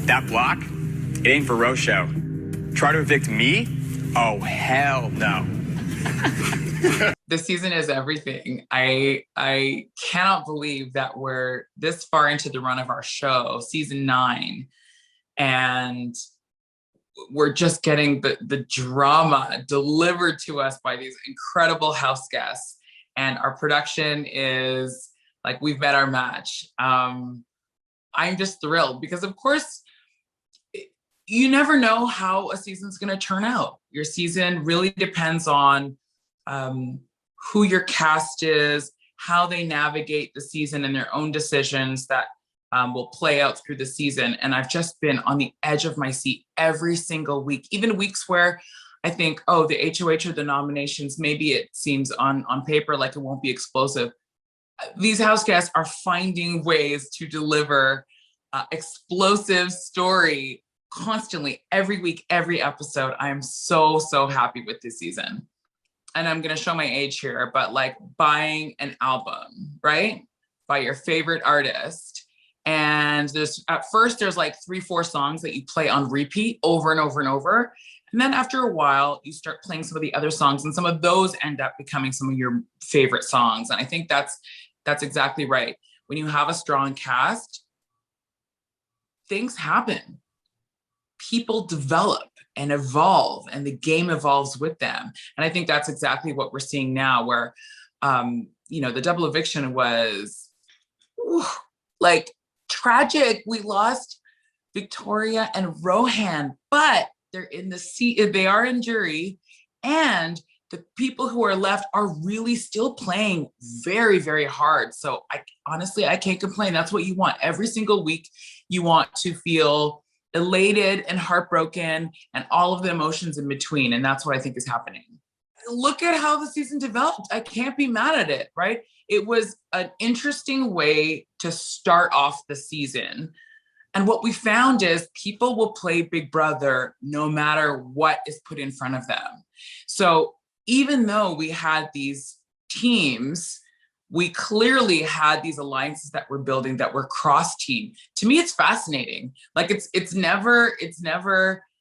That block, it ain't for Rocho. Try to evict me? Oh, hell no. This season is everything. I cannot believe that we're this far into the run of our show, season 9, and we're just getting the drama delivered to us by these incredible house guests. And our production is like, we've met our match. I'm just thrilled because, of course, you never know how a season's going to turn out. Your season really depends on who your cast is, how they navigate the season, and their own decisions that will play out through the season. And I've just been on the edge of my seat every single week, even weeks where I think, oh, the HOH or the nominations, maybe it seems on paper like it won't be explosive. These house guests are finding ways to deliver explosive story constantly, every week, every episode. I am so, so happy with this season. And I'm going to show my age here, but like buying an album, right? By your favorite artist. And at first there's like 3-4 songs that you play on repeat over and over and over. And then after a while, you start playing some of the other songs, and some of those end up becoming some of your favorite songs. And I think that's exactly right. When you have a strong cast, things happen. People develop and evolve, and the game evolves with them. And I think that's exactly what we're seeing now, where, the double eviction was like tragic. We lost Victoria and Rohan, but they're in the seat. They are in jury, and the people who are left are really still playing very, very hard. So I can't complain. That's what you want. Every single week, you want to feel elated and heartbroken and all of the emotions in between. And that's what I think is happening. Look at how the season developed. I can't be mad at it, right? It was an interesting way to start off the season. And what we found is people will play Big Brother no matter what is put in front of them. So even though we had these teams, we clearly had these alliances that we're building that were cross-team. To me, it's fascinating. Like it's never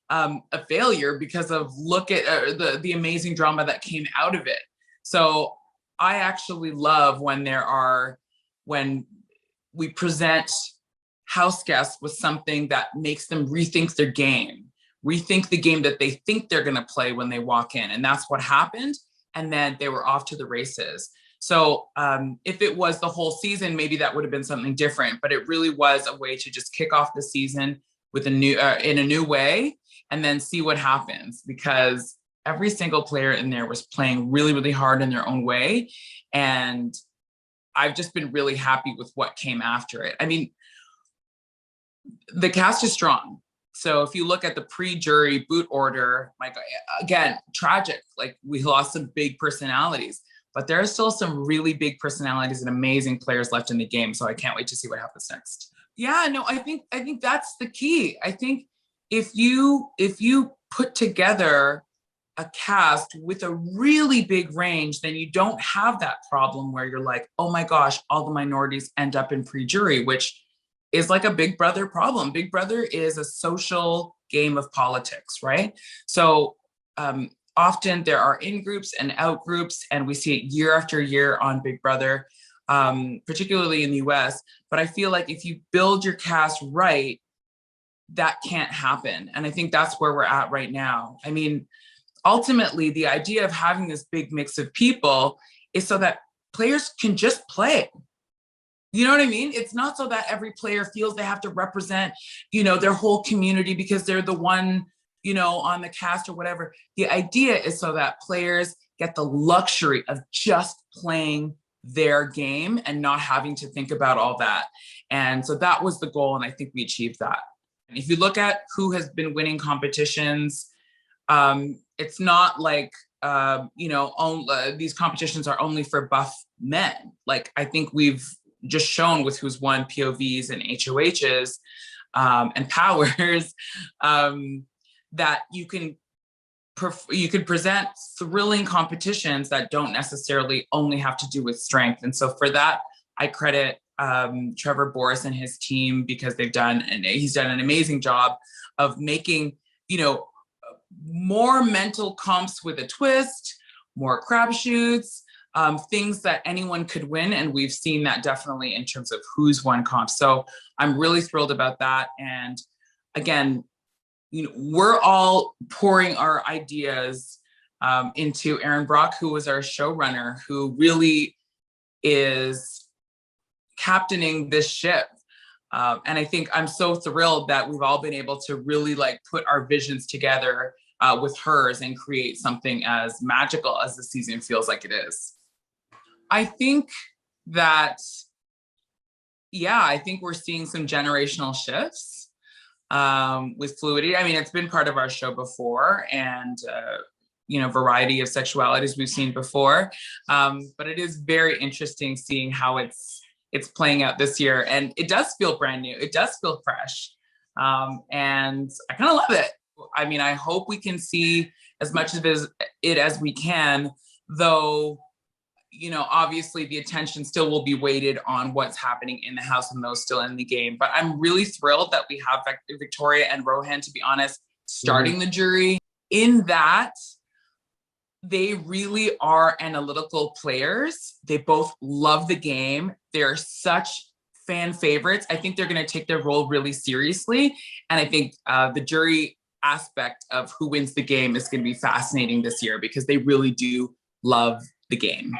a failure because of look at the amazing drama that came out of it. So I actually love when we present house guests with something that makes them rethink their game, rethink the game that they think they're going to play when they walk in. And that's what happened. And then they were off to the races. So if it was the whole season, maybe that would have been something different, but it really was a way to just kick off the season with in a new way, and then see what happens, because every single player in there was playing really, really hard in their own way. And I've just been really happy with what came after it. I mean, the cast is strong. So if you look at the pre-jury boot order, my God, again, tragic. Like we lost some big personalities, but there are still some really big personalities and amazing players left in the game. So I can't wait to see what happens next. Yeah, no, I think that's the key. I think if you put together a cast with a really big range, then you don't have that problem where you're like, oh my gosh, all the minorities end up in pre-jury, which is like a Big Brother problem. Big Brother is a social game of politics, right? So often there are in-groups and out-groups, and we see it year after year on Big Brother, particularly in the US. But I feel like if you build your cast right, that can't happen. And I think that's where we're at right now. I mean, ultimately, the idea of having this big mix of people is so that players can just play. You know what I mean? It's not so that every player feels they have to represent, their whole community because they're the one, on the cast or whatever. The idea is so that players get the luxury of just playing their game and not having to think about all that. And so that was the goal, and I think we achieved that. And if you look at who has been winning competitions, it's not like, these competitions are only for buff men. Like, I think we've just shown with who's won POVs and HOHs and powers that you can present thrilling competitions that don't necessarily only have to do with strength. And so for that, I credit Trevor Boris and his team, because he's done an amazing job of making, more mental comps with a twist, more crapshoots, things that anyone could win. And we've seen that definitely in terms of who's won comps. So I'm really thrilled about that. And again, we're all pouring our ideas into Aaron Brock, who was our showrunner, who really is captaining this ship. And I think I'm so thrilled that we've all been able to really put our visions together with hers and create something as magical as the season feels like it is. I think that, I think we're seeing some generational shifts with fluidity. I mean, it's been part of our show before, and variety of sexualities we've seen before. But it is very interesting seeing how it's playing out this year. And it does feel brand new. It does feel fresh. And I kind of love it. I mean, I hope we can see as much of it as we can, though, obviously the attention still will be weighted on what's happening in the house and those still in the game. But I'm really thrilled that we have Victoria and Rohan, to be honest, starting the jury. In that, they really are analytical players. They both love the game. They're such fan favorites. I think they're going to take their role really seriously. And I think the jury aspect of who wins the game is going to be fascinating this year, because they really do love the game.